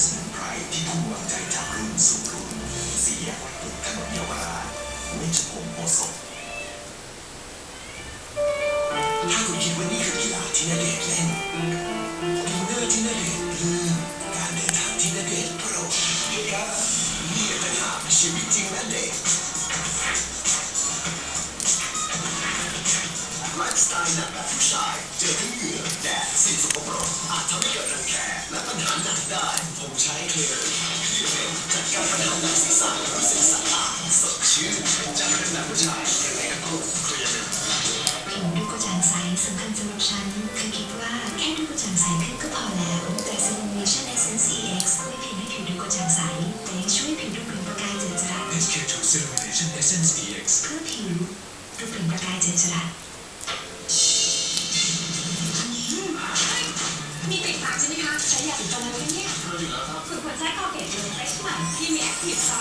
สมุนไพรที่ผู้วางใจจากรุ่นสู่รุ่น4 แยกวัดปุกถนนเยาวราชเวชพงศ์โอสถถ้าคุณคิดว่านี่คือกีฬาที่ณเดชน์เล่นดินเนอร์ที่ณเดชน์ปลื้มการเดินทางที่ณเดชน์โปรดเฮ้ยครับนี่เป็นหาชีวิตจริงณเดชน์ไลฟ์สไตล์หนักแบบผู้ชายเจอทั้งเหงื่อแดดสิ่งสกปรกอาจทำให้เกิดรังแคและปัญหาหนักได้ผมใช้เคลียร์ที่เป็นจัดการปัญหาหนักศีรษะรู้สึกสะอาดสดชื่นจากเป็นแบบผู้ชายยังไงก็ต้องเคลียร์ผิวดูกระจ่างใสสำคัญสำหรับฉันคือคิดว่าแค่ดูกระจ่างใสขึ้นก็พอแล้วแต่ Illumination Essence EX ไม่เพียงให้ผิวดูกระจ่างใสแต่ยังช่วยผิวดูเปล่งประกายเจิดจรัส SK2 Illumination Essence EX เพื่อผิวดูเปล่งประกายเจิดจรัสมีติดปากใช่ไหมคะใช้ยาสีฟันอะไรเนี่ยฝึกหัวใจคอเกตเลยใช้ใหม่ที่มีแอคทีฟซอ